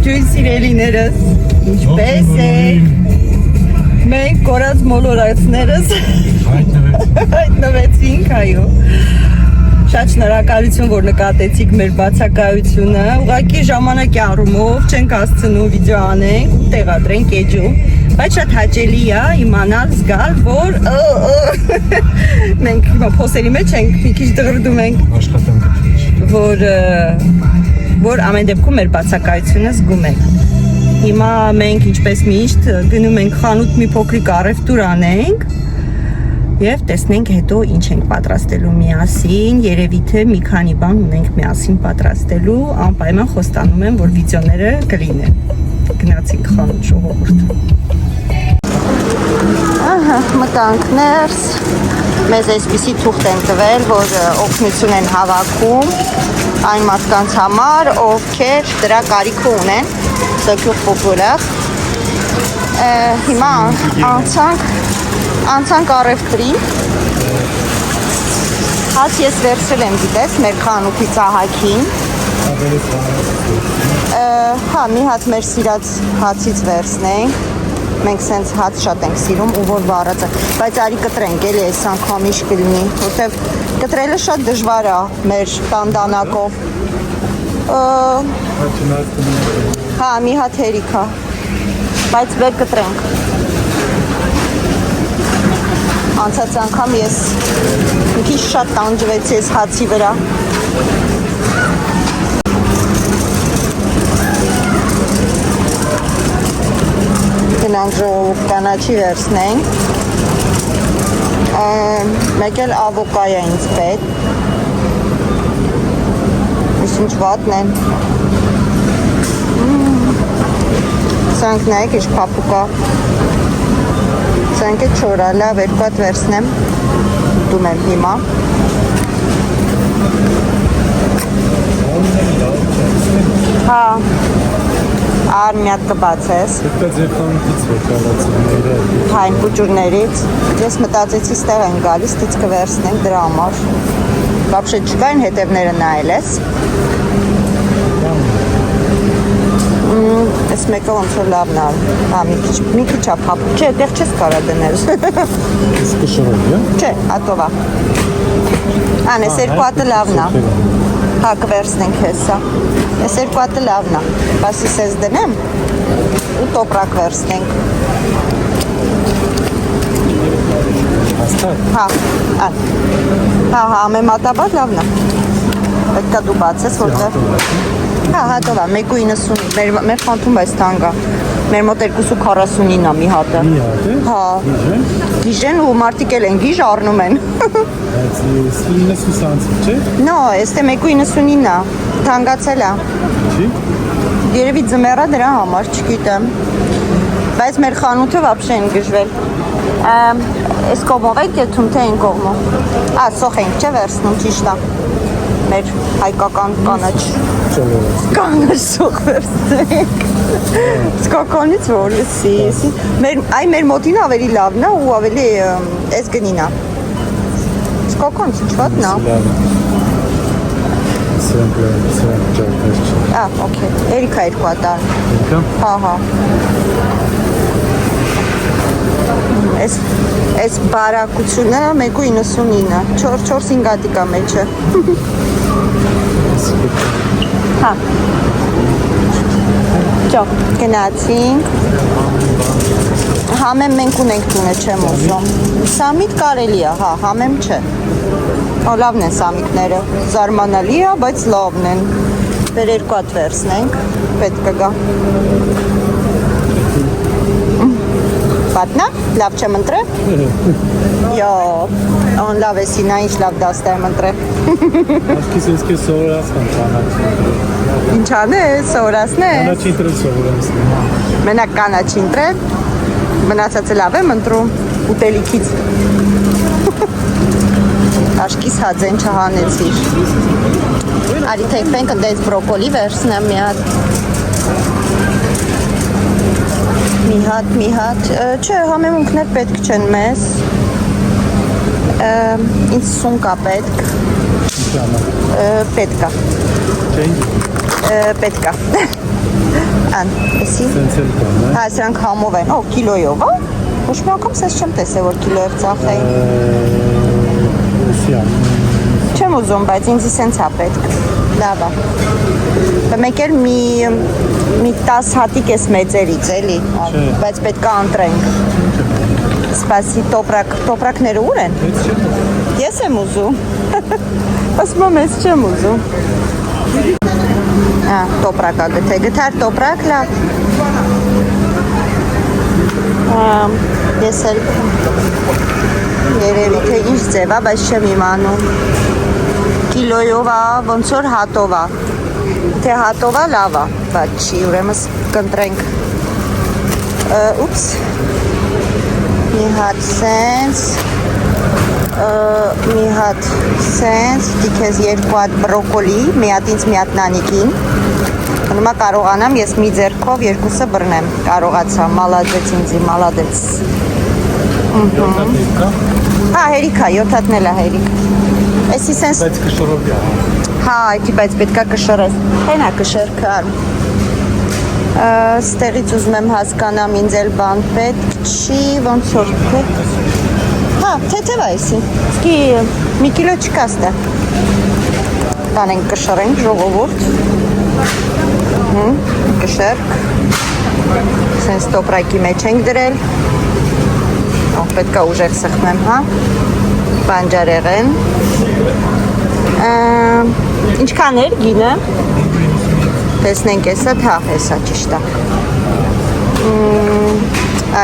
Ողջույն սիրելիներս, ինչպես եք, մենք կորած մոլորակներս հայտնվեցինք, այո, շատ շնորհակալություն, որ նկատեցիք մեր բացակայությունը, ուղղակի ժամանակի առումով չենք հասցնում վիդեո անենք ու տեղադրենք էջում, բայց շատ հաճելի է իմանալ, զգալ, որ մենք փոսերի մեջ ենք, մի քիչ դղրդում ենք, որ ամեն դեպքում մեր բացակայությունը զգում ենք։ Հիմա մենք ինչպես միշտ գնում ենք խանութ մի փոքրիկ առևտուր անենք եւ տեսնենք հետո ինչ ենք պատրաստելու միասին, երևի թե մի քանի բան ունենք միասին պատրաստելու, անպայման խոստանում եմ, որ վիդեոները կլինեն։ Գնացինք խանութ ժողովուրդ։ Ահա, մտանք ներս, մեզ այսպիսի թուղթ են տվել, որ օգնություն են հավաքում այն մարդկանց համար, ովքեր դրա կարիքը ունեն, Secours Populaire։ Հիմա անցանք առևտրին։ Հաց ես վերցրել եմ, գիտես, մեր խանութի ծահակին։ Հա, մի հատ մեր սիրած հացից վերցնենք։ Մենք սենց հաց շատ ենք սիրում ու որ վառած է, բայց արի կտրենք էլի այս անգամ ինչ կլինի, որտեվ կտրելը շատ դժվար է մեր տանդանակով։ Հա, մի հատ հերիք է, բայց վեր կտրենք։ Անցած անգամ ես մի քիչ շատ տանջվեցի այս հացի վրա։ Գնանք ժողովուրդ կանաչի վերցնենք, մեկ էլ ավոկա է ինձ պետք, ինչ վատն են, սանք նայեք ինչ պապուկա, սանք է չորա, լավ երկու հատ վերցնեմ, դում եմ հիմա, հա, Ար մի հատ կբացես։ Դա ձեր խանութից է կարացիները։ Հայն պուճուրներից։ Ես մտածեցի ստեղ են գալիս, դից կվերցնենք դրա համար։ Բաբշե չկային հետևները նայել ես։ Այս մեկը ոնց որ լավն է։ Հա, մի քիչ է փափուկ։ Չէ, այդտեղ չես կարա դնել։ Ես կշռեմ, հա։ Չէ, ատովա։ Ան, այս երկու հատը լավն է։ Հա, կվերցնենք հեսա։ Այս երկու հատը լավն է, բասի սեզ դնեմ ու տոպրակ վերցնենք։ Հա, ամեմատաբար լավն է։ Պետք է դու բացես, որտեղ։ Հա, հատով է, 1.90, մեր խանութում այս տանգ է։ Մեր մոտ 2.49 է մի հատը։ Մի հատ է։ Հա։ Գիժեն ու մարդիկ էլ են գիժ առնում են։ Բայց 90 սանտիմ, չէ։ Նո, էստե 1.99 է, թանկացել է։ Չի։ Երևի ձմեռա դրա համար, չգիտեմ։ Բայց մեր խանութը вообще են գժվել։ Այս կողմով եք եթում, թե այն կողմով։ Սոխ ենք, չէ, վերցնում, ճիշտ է։ Մեր հայկական կանաչ սոխ վերցնենք։ Սկականից որ լսի։ Այ մեր մոտին ավելի լավն է ու ավելի այս գնին է։ Սկականից ինչ վատն է։ Okay, երիքա երկու հատար։ Երիքա։ Հա։ Այս բարակությունը 1.99, 4-5 հատիկա մեջը։ Հա։ Ճո, գնացինք։ Համեմ մենք ունենք տունը չեմ ուզում։ Սամիտ կարելի է, հա, համեմ չէ։ Լավն են սամիկները, զարմանալի է, բայց լավն են։ Վեր երկու հատ վերցնենք, պետք կգա։ Պատնա, լավ չեմ ընտրե։ Յո, on լավ է սինա, ինչ լավ դաստ եմ ընտրե։ Աշկիս ես կես սովորաս եմ կանաչ։ Ինչ անես, սովորասն ես։ Կանաչ ինտրել սովորասն եմ։ Մենակ կանաչ ինտրել, մնացածը լավ եմ ընտրում, ուտելիքից։ Աշկիս հաձեն չհանեցիր։ Արի թեքվենք ընդայց բրոկոլի վերցնեմ մի հատ։ Մի հատ, չէ, համեմունքներ պետք չեն մեզ։ Ինձ սուն կա պետք։ Պետք է։ պետք է։ Ան, էսի։ Սենց էլ կան, է։ Հա, սրանք համով են։ Օ, կիլոյով, հա։ Ոչ մի անգամ սենց չեմ տեսել, որ կիլոյով ծախեին։ Սիան։ Չեմ ուզում, բայց ինձ սենց է պետք։ Լավ է։ Մեկ էլ մի 10 հատիկ էս մեծերից, էլի, բայց պետք է անտրենք։ Սպասի, տոպրակները ուր են։ Ես եմ ուզում։ Ասում ես չեմ ուզում։ Տոպրակա գթե, գթար տոպրակ լավ։ Ես էլ երևի թե ինչ ձև է, բայց չեմ իմանում։ Կիլոյով է, ոնց որ հատով է։ Թե հատով է լավ է, բայց չի, ուրեմն կընտրենք։ Ուպս։ Մի հատ սենց, մի հատ սենց, դիքեզ 2 հատ բրոկոլի, մի հատ ինձ մի հատ նանիկին։ Հիմա կարողանամ ես մի ձեռքով երկուսը բռնեմ։ Կարողացա, մալադեց ինձի, մալադեց։ Հա, հերիք է, 7 հատն էլ է հերիք։ Էսի սենց։ Բայց կշռով է։ Հա, այդի բայց պետք է կշռես։ Հենա կշռքը արմ։ Ստեղից ուզում եմ հասկանամ ինձ էլ բան պետք չի, ոնց որ թե։ Հա, թեթև է էսի։ Սկի մի կիլո չկա ստեղ։ Տանենք կշռենք, ժողովուրդ։ Կշեռք, սենց տոպրակի մեջ ենք դրել, պետք է ուժեղ սխմեմ, հա, բանջարեղեն, ինչքան էր գինը, տեսնենք եսա, հա, եսա ճիշտ է,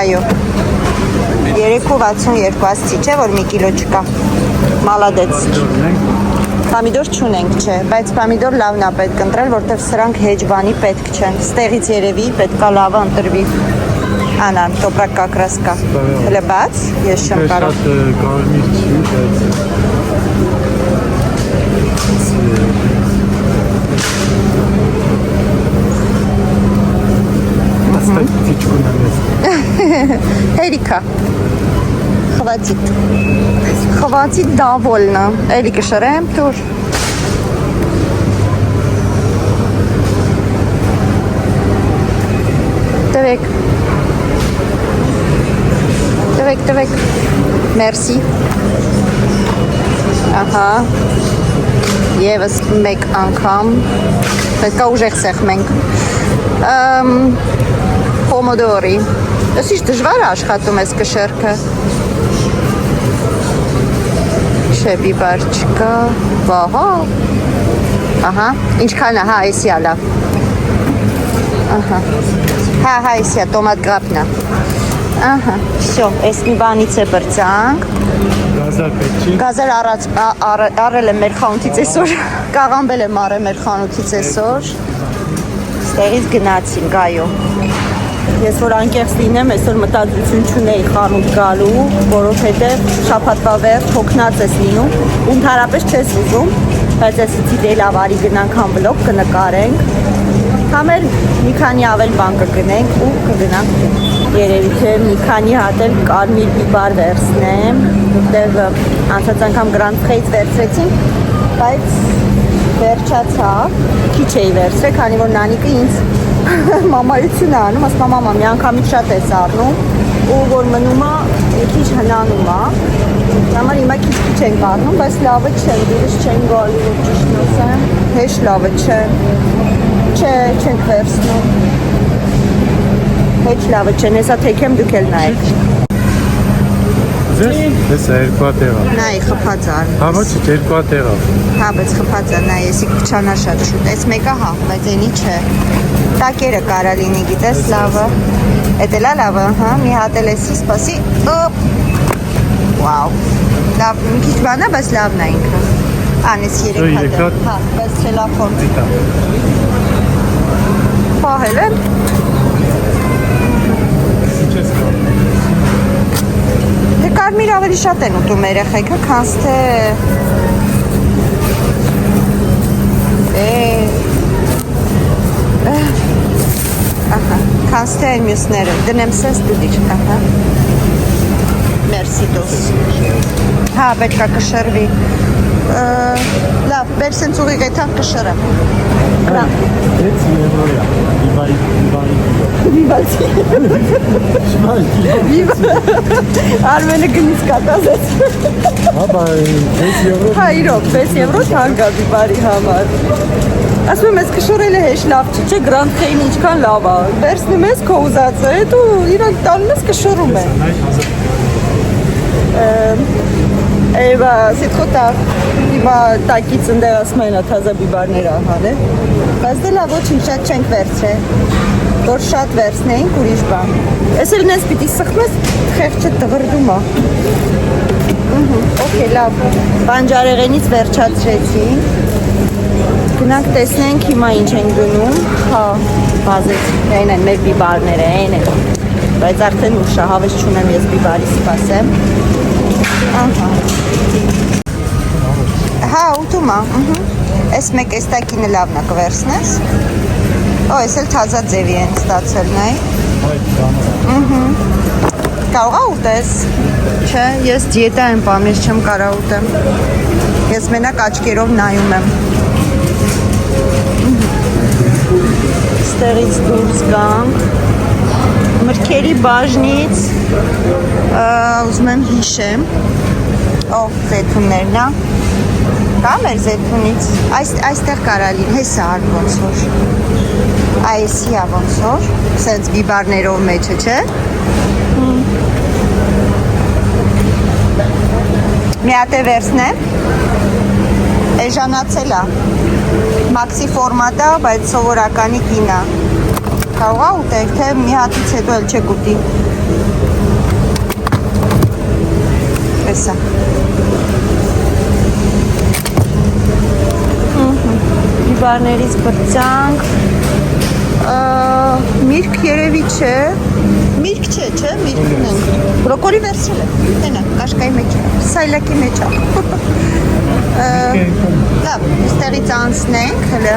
այո, 3.62 ասցի չէ, որ մի կիլո չկա, մալադեց, Պամիդոր չունենք, չէ, բայց պամիդոր լավն է պետք ընտրել, որտեղ սրանք հեջբանի պետք չեն։ Ստեղից երևի պետք է լավը ընտրվի։ Անան, տոպրակ կակրաս կա։ Հələ բաց, ես չեմ կարող։ Շատ կարմիր չի, բայց Աստղի չունեմ ես։ Հերիքա։ Խվացիտ դավոլնը, էլի կշրեմ, թուր։ Տվեք, մերսի։ Ահա, եվս մեկ անգամ, պետք է ուժեղ սեղմենք։ Պոմոդորի, ես ինչ դժվար աշխատում ես կշերքը։ Չէ, բիբար չկա, վահա, ահա, ինչքան է, հա, էսի ալա, ահա, հա, էսի է, տոմատ գրապն է, ահա, վсё, էս մի բանից է բրծանք, Գազար պետք չի։ գազար առել եմ մեր խանութից այսօր, կաղամբել եմ առել մեր խանութից այսօր, ստեղից գնացինք, այո, ես որ անկեղծ լինեմ, այսօր մտադրություն չունեի խանութ գալու, որովհետև շաբաթվա վերջ հոգնած ես լինում, ու ընդհանրապես չես ուզում, բայց այսիցի դե լավ արի գնանք համ վլոգ կնկարենք, համ էլ մի քանի ավել բան կգնենք ու կգնանք երևի թե մի քանի հատ էլ կարմիր բիբար վերցնեմ, որտեղ անցած անգամ Grand Prix վերցրեցինք, բայց վերջացավ, քիչ էի վերցրել, քանի որ նանիկը ինձ մամայություն է անում, ասում է մամա մի անգամից շատ ես առնում ու որ մնում է քիչ հնանում է, համար հիմա քիչ ենք առնում, բայց լավը չեն, դուրս չեն գալու, որ ճիշտ ասեմ, հեշտ լավը չեն, չենք վերցնում, հեչ լավը չեն, հեսա թեքեմ դուք էլ նայեք։ Ես երկու հատ եղավ։ Նայ, խփած արն։ Հա, ոչ, երկու հատ եղավ։ Հա, բայց խփած է, նայ, եսի կչանա շատ շուտ, այս մեկը հա, բայց ենի չէ։ Տակերը կարա լինի, գիտես, լավը։ Էդ էլա լավը, հա, մի հատ էլ էսի, սպասի, վաու, լավ, մի քիչ բան է, բայց լավն է ինքը։ Անես 3 հատ, հա, բայց թելափոն։ Պահել եմ։ Դե կարմիր ավելի շատ են ուտում երեխեքը, քանց թե ահա, քանց թե այն մյուսները, դնեմ սենց դուդիր, ահա, մերսի դոս, հա, պետք է կշրվի, լավ, բեր սենց ուղիղ էթան կշրեմ, 6 եվրոյա։ Վիվացի։ Արմենը գնից կատազեց։ Հա, 6 եվրո։ Հա, իրոք, 6 եվրո թանկ է բիբարի համար։ Ասում եմ, ես կշորել է հեշ լավ չի, չէ, Grand Crane ինչքան լավ է։ Վերցնում ես քո ուզածը, հետո իրանք տալում ես կշորում է։ Էվա, c'est trop tard։ Հիմա տակից ընդեղ ասում են թազա բիբարներ ահան է։ Բայց դե լավ ոչինչ շատ չենք վերցրել։ Որ շատ վերցնեինք ուրիշ բան։ Ես էլ նես պիտի սխմես, խեղճը տղրդում է։ Okay, լավ։ Բանջարեղենից վերջացրեցինք։ Գնանք տեսնենք հիմա ինչ են գնում։ Հա, բազեցինք, այն են մեր բիբարները, այն են։ Բայց արդեն ուշ է, հավես չունեմ ես բիբարի սպասեմ։ Ահա։ Հա, ուտում է։ Այս մեկ էստակինը լավն է կվերցնես։ Օ, ես էլ թազա ձևի են ստացել, նայ։ Կարող է ուտես։ Չէ, ես դիետա եմ պամ, ես չեմ կարա ուտեմ։ Ես մենակ աչքերով նայում եմ։ Ստեղից դուրս գանք։ Մրգերի բաժնից ուզում եմ հիշեմ։ Օ, զեթուններն է։ Կա մեր զեթունից։ Այստեղ կարա լինի, հեսա արդ ոնց որ։ Այսի է ոնց որ, սենց բիբարներով մեջը, չէ։ Մի հատ է վերցնեմ։ Էժանացել է։ Մաքսի ֆորմատ է, բայց սովորականի կին է։ Կարող է ուտել, թե մի հատից հետո էլ չեք ուտի։ Էսա։ Բիբարներից բրծանք։ Միրգ երևի չէ։ Միրգ չէ, չէ, միրգ ունենք։ Բրոկոլի վերցրել է։ Տենա, կաշկայի մեջ է, սայլակի մեջ է։ Լավ, ստեղից անցնենք, հլը։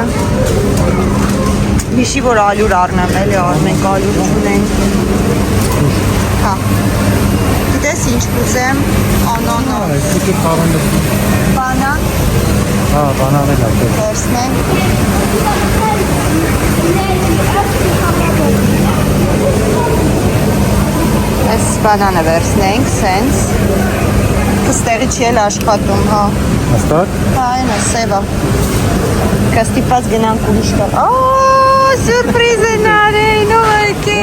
Հիշի, որ ալյուր առնեմ, էլի առնենք, ալյուր չունենք։ Հա։ Գիտես ինչ կուզեմ, անանաս։ Բանան։ Հա, բանան էլ է։ Վերցնենք։ Այս բանանը վերցնենք, սենց։ Կստեղի չի էլ աշխատում, հա։ Հաստատ։ Հա, այն է, սևա։ Կստիպած գնանք ուրիշ կա։ Օ, սուրպրիզ են արեին, ուղարկե։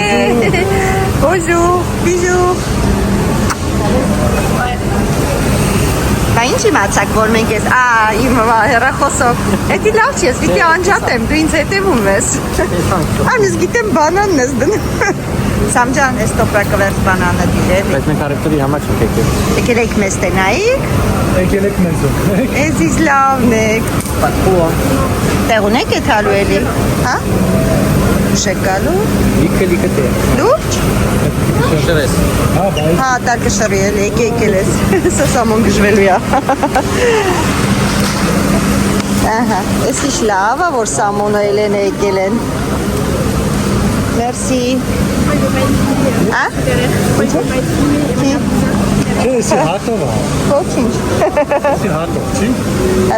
Bonjour, bisous։ Դա ինչ իմացաք, որ մենք ես, իմ հեռախոսով, էդի լավ չի ես, վիտի անջատեմ, դու ինձ հետևում ես։ Անես գիտեմ բանանն ես դնում։ Սամջան, ես տոպրակը վերց բանանը դիրև։ Բայց մենք արևտուրի համար չենք եկել։ Եկել եք մեզ տենայիք։ Եկել եք մեզ օգնեք։ Ես իս լավն եք։ Պատկուա։ Տեղուն եք եթալու էլի, հա։ Ուշեք գալու։ Լիքը թե։ Լուրջ։ Շրես։ Հա, բայց։ Հա, տարկը շրի էլի, եկել ես։ Սասամոն գժվելու է։ Ահա, ես իշ լավ է, որ սամոնը էլեն է եկել են։ Մերսի։ Հա? Էսի հատով է։ Ոչինչ։ Էսի հատով, չի։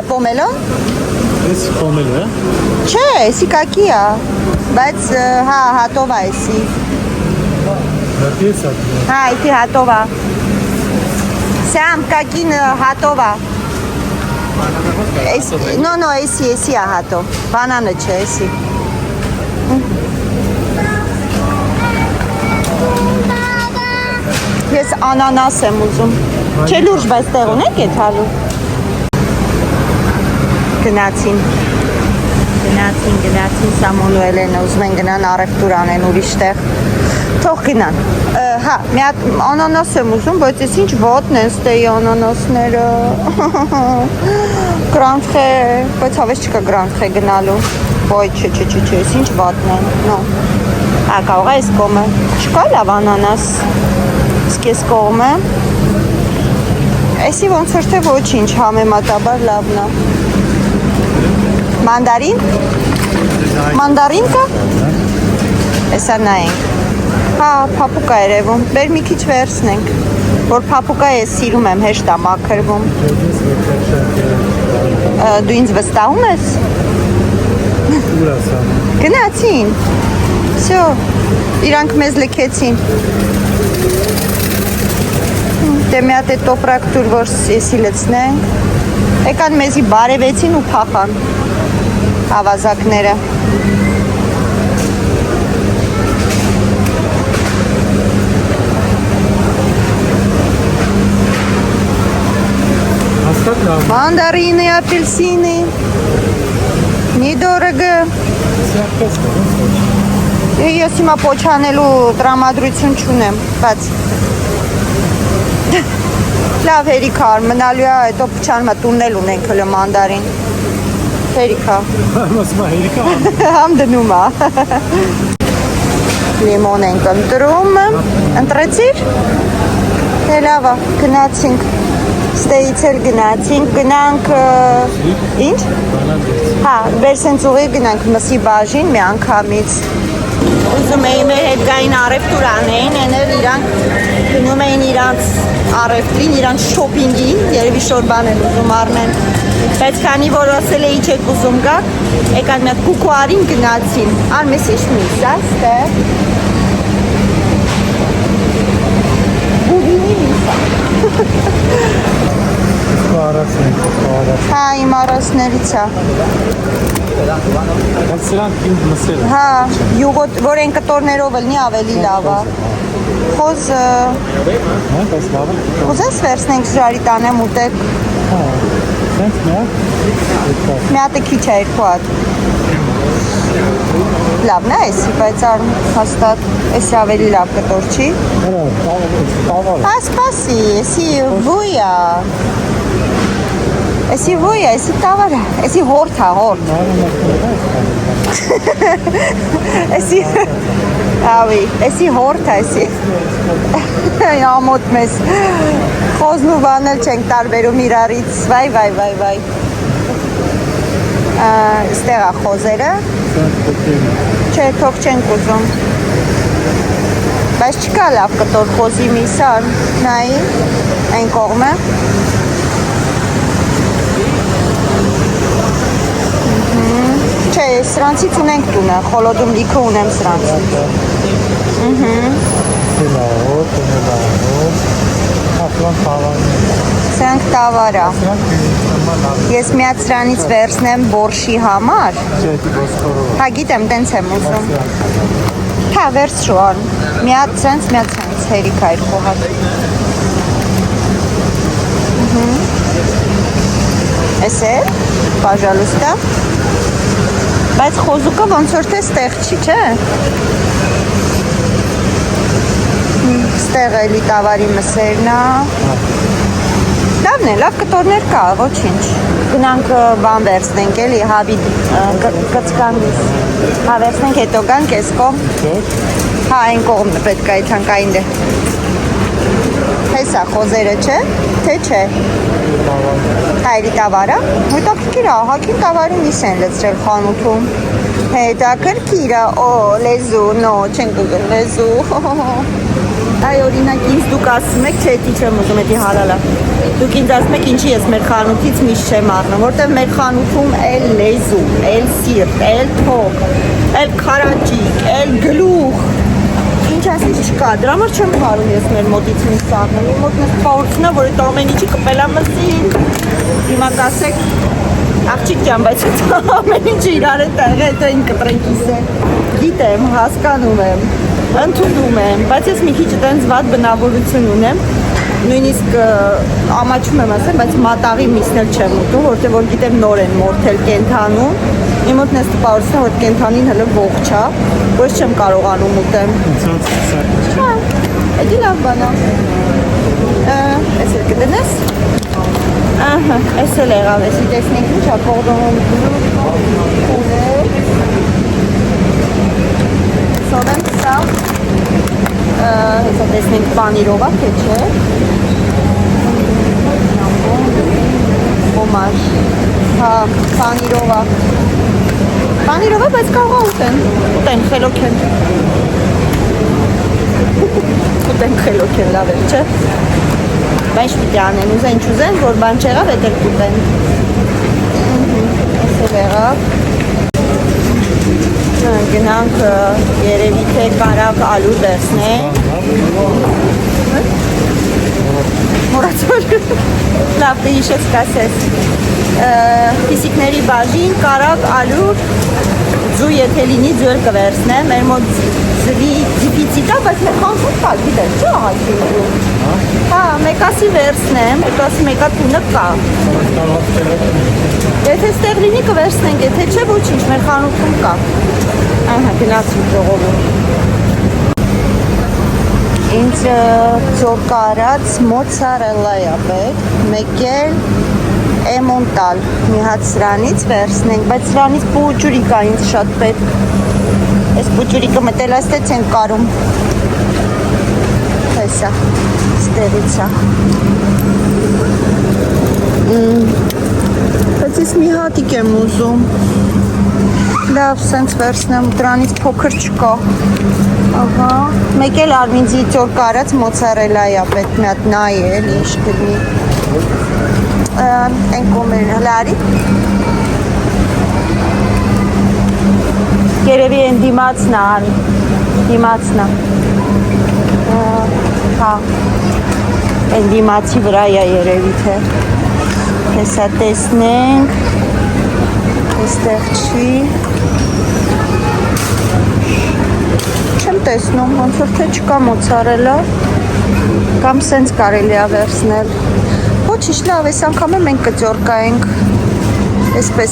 Պոմելոն։ Էսի պոմելը, է։ Չէ, էսի կակի է, բայց հա, հատով է էսի։ Դատի ես հատով։ Հա, իդի հատով է։ Սամ, կակին հատով է։ No, էսի է հատով։ Բանանը չէ, էսի։ Ես անանաս եմ ուզում։ Չէ լուրջ, բայց տեղ ունեք եթալու։ Գնացին, Սամոնու Էլենը ուզում են գնան առևտուր անեն ուրիշ տեղ։ Թող գնան։ Հա, մի հատ անանաս եմ ուզում, բայց ես ինչ վոտն են ստեի անանասները։ Գրանտխե, բայց հավես չկա գրանտխե գնալու։ Ոյ, չէ, ես ինչ վոտն են, նո։ Հա, կարող է ես կոմը։ Չկա լավ անանաս։ Իսկ ես կողմը։ Էսի ոնց որ թե ոչինչ, համեմատաբար լավն է։ Մանդարին։ Մանդարին կա։ Էսա նայենք։ Հա, փափուկա երևում։ Բեր մի քիչ վերցնենք։ Որ փափուկա ես սիրում եմ, հեշտ է մաքրվում։ Դու ինձ վստահում ես։ Ուրասա։ Գնացին։ Всё։ Իրանք մեզ լքեցին։ Դե մի հատ է տոպրակ տուր, որ էսի լցնենք։ Եկան մեզի բարևեցին ու փախան ավազակները։ Հաստատ լավ։ Մանդարինի, ապելսինի։ Նիդորգը։ Սյակպես կա։ Ես հիմա պոչանելու տրամադրություն չունեմ, բայց լավ հերիքա մնալու է, հետո փչանմա տունել ունենք հլը մանդարին։ Հերիքա։ Մասմա հերիկա։ Համ դնում է։ Լիմոն ենք ընտրում։ Ընտրեցիր։ Դե լավ է, գնացինք։ Ստեից էլ գնացինք, գնանք ինչ։ Հա, վերսենց ուղի գնանք մսի բաժին մի անգամից։ Ուզում էի մեր հետ գային առևտուր անեին, էներ իրանք գնում էին իրանց առևտրին, իրանց շոպինգին, երևի շոր բան են ուզում առնեն։ Բայց քանի որ ասել էի չեք ուզում գաք, եկան մի հատ կուկուարին գնացին։ Արմես ինչ միս, ստե։ Բուբինի միս։ Արասն ենք, արաս։ Հա, իմ արասներից է։ Սրանք իմ մսերը։ Հա, յուղոտ, որ են կտորներով ելնի ավելի լավ է։ Խոզ, Հա, բայց լավ է։ ուզես վերցնենք ժարի տանեմ ուտեք։ Հա, սենց մի հատ։ Մի հատ է քիչ է երկու հատ։ Լավն է էսի, բայց հաստատ էսի ավելի լավ կտոր չի։ Հələ, տավար։ Ասպասի, էսի վույա։ Էսի վույա, էսի տավար է, էսի հորդ է, հորդ։ Էսի, ավի, էսի հորդ է, էսի։ Ամոտ մեզ, խոզն ու բանել չենք տարբերում իրարից, վայ։ Ստեղ է խոզերը, չէ, թող չենք ուզում։ Բայց չկա լավ կտոր խոզի միսար, նայի, այն կողմը։ Չէ, սրանցից ունենք տունը, խոլոդում լիքը ունեմ սրանցից։ Սելահոտ, տունելահոտ, ասլան տավարն է։ Սրանք տավար է։ Սրանք Ես միած սրանից վերցնեմ բորշի համար։ չէ, ոսկորով։ Հա, գիտեմ, տենց եմ ուզում։ Հա, վերցրու ան։ Միած սենց, հերիք այր խոհատ։ Էս է, պաժալուստա։ Բայց խոզուկը ոնց որ թե ստեղ չի, չէ։ Ստեղ էլի տավարի մսերն է։ Լավն է, լավ կտորներ կա, ոչինչ։ Գնանք բան վերցնենք էլի, հավի կծկանից։ Հա, վերցնենք հետո գանք էս կողմ։ Հա, այն կողմն պետք է թանկային դե։ Հեսա խոզերը չէ, թե չէ։ Հայրի տավարա, հետաքրքիր է, հակին տավարի միս են լցրել խանութում։ Հետաքրքիր է, օ, լեզու, նո, չենք ուզում լեզու։ Այ օրինակ ինձ դուք ասում եք, չէ, դի չեմ ուզում, էդի հարալա։ Դուք ինձ ասում եք, ինչի ես մեր խանութից միշտ չեմ առնում, որտեղ մեր խանութում էլ լեզու, էլ սիրտ, էլ թոք, էլ քարաճիկ, էլ գլուխ։ Ինչ ասես չկա, դրա համար չեմ հարում ես մեր մոտից միշտ առնում։ Իմ մոտ նստվածությունա, որ այդ ամեն ինչի կպելա մսին։ Հիմա կասեք, աղջիկ ջան, բայց ամեն ինչը իրար է տեղը, հետո այն կտրենքիս է։ Գիտեմ, հասկանում եմ, ընդունում եմ, բայց ես մի քիչ այդպես վատ բնավորություն ունեմ։ Նույնիսկ ամաչում եմ ասեմ, բայց մատաղի միսն էլ չեմ ուտում, որտեղ որ գիտեմ նոր են մորթել կենթանու։ Իմ մոտ նես տպավորությունն է, որ կենթանին հələ ողջ է, ոչ չեմ կարողանում ուտեմ։ Հա, էդի լավ բան է։ Էս էլ կդնես։ Ահա, էս էլ եղավ, էսի տեսնենք ինչ է կողդոնում։ Սովեմ սա։ Հեսա տեսնենք պանիրով է, թե չէ։ Ոմար։ Հա, պանիրով է։ Պանիրով է, բայց կարող է ուտեն, խելոք են։ Ուտեն խելոք են, լավ է, չէ։ Բայց պիտի անեն, ուզեն չուզեն, որ բան չեղավ, էդ էլ կուտեն։ Էս էլ եղավ։ Գնանք երևի թե կարակ ալու վերցնենք։ Մորացոր։ Լավ, դե իշես կասես։ Ֆիսիկների բաժին կարակ ալու ձու եթե լինի ձու էլ կվերցնեմ, մեր մոտ ձվի դիպիցիտա, բայց մեր խանութ կա, գիտես, չէ աղացի ձու։ Հա, մեկասի վերցնեմ, մեկասի մեկա տունը կա։ Եթե ստեղ լինի կվերցնենք, եթե չէ ոչինչ, մեր խանութում կա։ Ահա, գնացի ժողովում։ Ինձ ծորկա արած մոցարելա է պետք, մեկ էլ էմոնտալ մի հատ սրանից վերցնենք, բայց սրանից պուջուրիկ է ինձ շատ պետք։ Այս պուջուրիկը մտել աստեց են կարում։ Հեսա, ստեղից է։ Բայց ես մի հատիկ եմ ուզում։ Լավ, սենց վերցնեմ, դրանից փոքր չկա։ Ահա, մեկ էլ Արմինձի ծորկա արած մոցարելա է պետք, մի հատ նայ է, էլի ինչ կլինի։ Են կոմերն հլարի Երևի են դիմացն ան դիմացն հա են դիմացի վրա է երևի թե հեսա տեսնենք այստեղ չի չեմ տեսնում ոնց որ թե չկա մոցարելա կամ սենց կարելի է վերցնել Ոչինչ լավ, այս անգամ մենք կծորկայինք այսպես,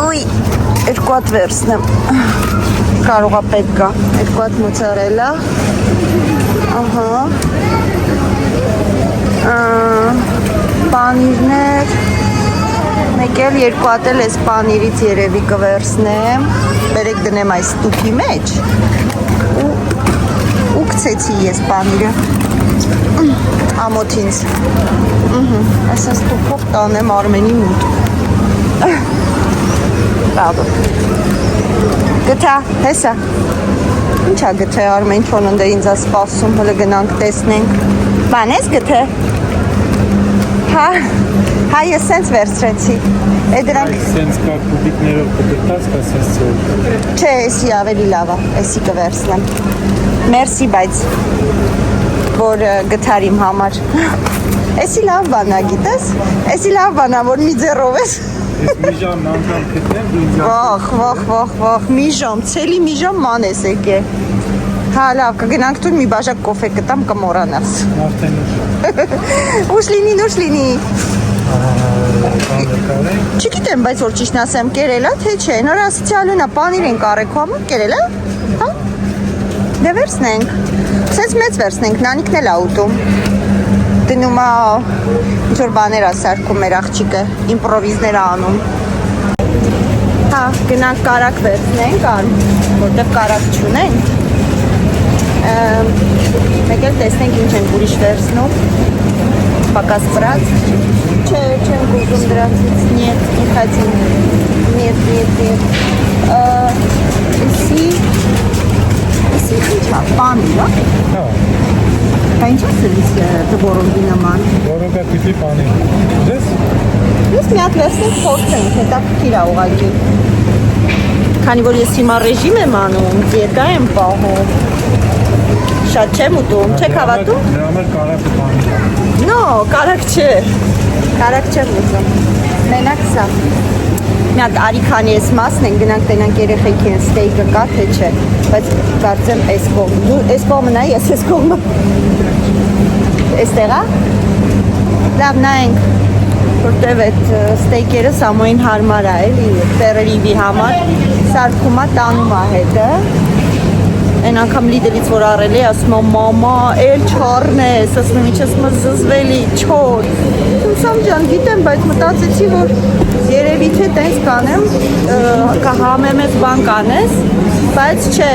ուй, երկու հատ վերցնեմ, կարող է պետք է, երկու հատ մոցարելա, ահա, պանիրներ, մեկ էլ երկու հատ էլ այս պանիրից երևի կվերցնեմ, բերեք դնեմ այս տուփի մեջ ու կցեցի ես պանիրը, ամոթ ինձ, այսպես տուփով տանեմ Արմենի մոտ, լավ, գտա, հեսա, ինչ է գթե Արմեն չոն ընդ ինձ է սպասում, հլը գնանք տեսնենք, բան ես գթե, հա ես սենց վերցրեցի, դրանք սենց կա կուբիկներով կգտած կա սենց ծոր չէ, էսի ավելի լավ է, էսի կվերցնեմ, մերսի բայց որ գտար իմ համար Էսի լավ բան է, գիտես? Էսի լավ բան է, որ մի ձեռով ես Ես մի ժամ անգամ կտնեմ, դու ինձ Վախ, մի ժամ, ցելի մի ժամ ման ես եկե Հա լավ, կգնանք տուն մի բաժակ կոֆե կտամ կմորանաս Արդեն Ուշ լինի Չգիտեմ, բայց որ ճիշտն ասեմ, կերել է, թե չէ, նոր ասացի Ալյոնա, պանիր ենք արեք համար, կերել է, հա, դե վերցնենք, սենց մեծ վերցնենք, նանիքն էլ ա ուտում, դնում ա, ինչ-որ բաներ ա սարքում մեր աղջիկը, իմպրովիզներ ա անում, հա, գնանք կարակ վերցնենք, որտև կարակ չունենք, մեկ էլ տեսնենք ինչ ենք ուրիշ վերցնում, պակաս պրած, չէ, չեմ գուզում դրանցից, նիետ, не хотим, нет, Իսի ինչ ա, պանիր, Հա, հա ինչ ասելիս դվորոնգի նման, որոնք է պիտի պանիր, ուզես? ես մի հատ վերցնենք փորձենք, հետաքրքիր ա ուղղակի, քանի որ ես հիմա ռեժիմ եմ անում, դիետա եմ պահում, շատ չեմ ուտում, չեք հավատում? Դրա համար կարակը պանիր է No, կարակ չեմ ուզում, մենակ սա Մի հատ արիքանի ես մասն են, գնանք տենանք երեխեքի են ստեյկը կա, թե չէ, բայց կարծեմ այս կողմ, դու այս կողմը նայ, ես այս կողմը, այստեղ ա, լավ նայենք, որտև այդ ստեյկերը Սամոյին հարմար ա, էլի, տերերիվի համար, սարքում ա, տանում ա հետը, Այն անգամ լիդելից որ առել է, ասում եմ, մամա, էլ չառն ես, ասում եմ, ինչ ասում եմ, զզվելի, չոր։ Ուսամ ջան, գիտեմ, բայց մտածեցի, որ երևի թե տենց կանեմ, կհամեմ ես բան կանես, բայց չէ,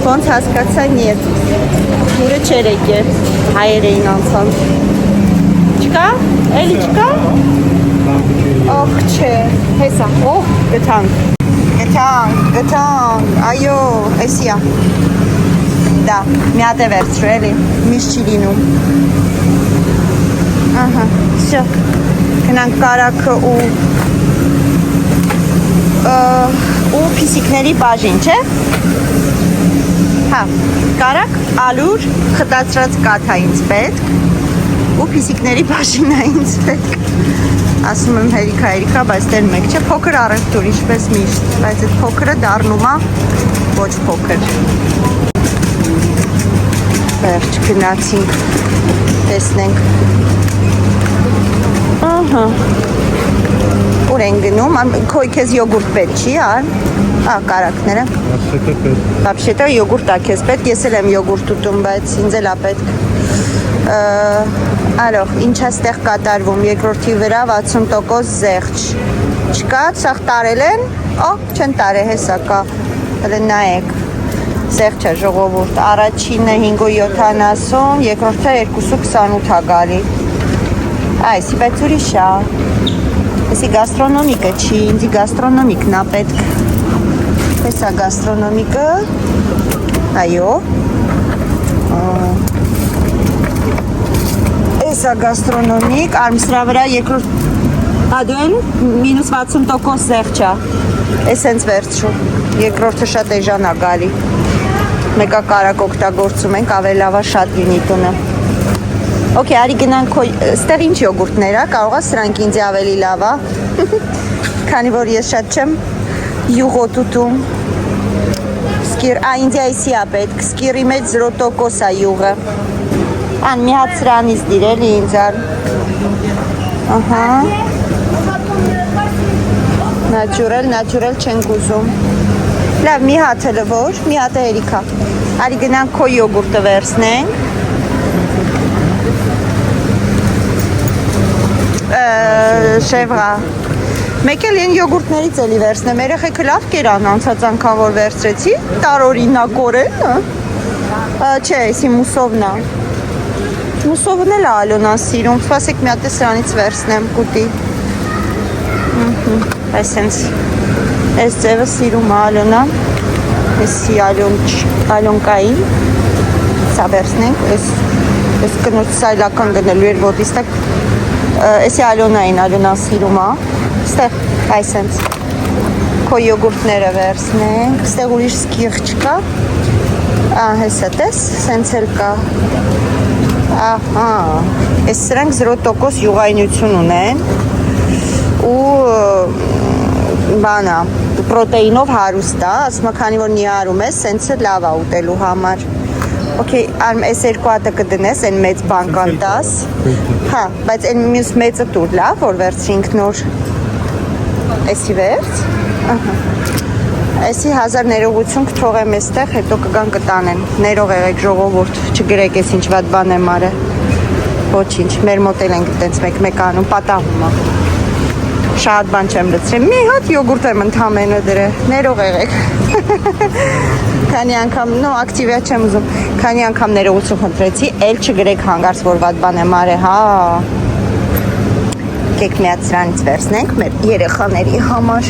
ոնց հասկացա նիետ, ուրը չեր եկել, հայեր էին անցան։ Չկա, էլի չկա, ող չէ, հեսա, ող գտանք։ Գտանք, այո, էսի ա, դա, մի հատ է վերցրու, էլի, միշտ չի լինում, ահա, շը, գնանք կարակը ու փիսիկների բաժին, չէ՞։ Հա, կարակ, ալուր, խտացրած կաթա ինձ պետք ու փիսիկների բաժինը ինձ պետք։ Ասում եմ հերիքա, բայց դեռ մեկ չէ, փոքր առևտուր, ինչպես միշտ, բայց այդ փոքրը դառնում է ոչ փոքր։ Վերջ գնացինք, տեսնենք։ Ահա։ Ուր են գնում, քոյ քեզ յոգուրտ պետք չի, կարակները։ Вообще-то յոգուրտ է քեզ պետք, ես էլ եմ յոգուրտ ուտում, բայց ինձ էլ է պետք։ Ալող, ինչ է ստեղ կատարվում, երկրորդի վրա 60% զեղչ։ Չկա, սաղ տարել են, չեն տարել, հեսա կա, հլը նայեք, զեղչ է ժողովուրդ, առաջինը 5.70, երկրորդը 2.28 է գալի։ Այսի բայց ուրիշ է, եսի գաստրոնոմիկը չի, ինձի գաստրոնոմիկն է պետք, հեսա գաստրոնոմիկը, այո, Եսա գաստրոնոմիկ, արմսրա վրա երկրորդ ադեն մինուս 60% զեղչ է, ես հենց վերցրու, երկրորդը շատ էժան է գալի, մեկա կարակ օգտագործում ենք, ավելի լավա շատ լինի տունը։ Okay, արի գնանք, ստեղ ինչ յոգուրտներ է, կարող է սրանք ինձ ավելի լավ է, քանի որ ես շատ չեմ յուղոտ ուտում, ինձ այսի է պետք, սկիրի մեջ 0% է յուղը, ան մի հատ սրանից դիրելի ինձ ար, նաչուրել չենք ուզում, լավ մի հատ հլը որ, մի հատը հերիքա, արի գնանք քո յոգուրտը վերցնենք, շևղա, մեկ էլ են յոգուրտներից էլի վերցնեմ, երեխեքը լավ կերան անցած անգամ որ վերցրեցի, տարօրինակորեն, չէ, եսի մուսովնա, մուսովն էլ ալոնան սիրում, սպասեք մի հատ է սրանից վերցնեմ կուտի, այսենց, այս ձևը սիրում ալոնան, եսի ալոնկային, սա վերցնենք, ես կնոց սայլական գնելու էր ոտիստակ, եսի ալոնան սիրում է, ստեղ այսենց, քո յոգուրտները վերցնենք, ստեղ ուրիշ սկիղ չկա, հեսա տես, սենց էլ կա, ահա, ես սրանք 0% յուղայնություն ունեն ու բանա, պրոտեինով հարուստ է, ասում քանի որ նիարում ես, սենցը լավ է ուտելու համար։ Okay, այս երկու հատը կդնես, այն մեծ բանկան տաս, հա, բայց այն մյուս մեծը տուր լավ, որ վերցրինք նոր, էսի վերց, Այսի 1000 ներողություն կթողեմ էստեղ, հետո կգան կտանեն, ներող եղեք ժողովուրդ, չգրեք ես ինչ վատ բան եմ արը, ոչինչ, մեր մոտ էլ ենք տենց մեկ անում, պատահում է, շատ բան չեմ լցրեմ, մի հատ յոգուրտ եմ ընդամենը դրե, ներող եղեք, քանի անգամ, ակտիվիա չեմ ուզում, քանի անգամ ներողություն խնդրեցի, էլ չգրեք հանգարց, որ վատ բան եմ արը, հա, կեք մի հատ սրանից վերցնենք, մեր երեխաների համար,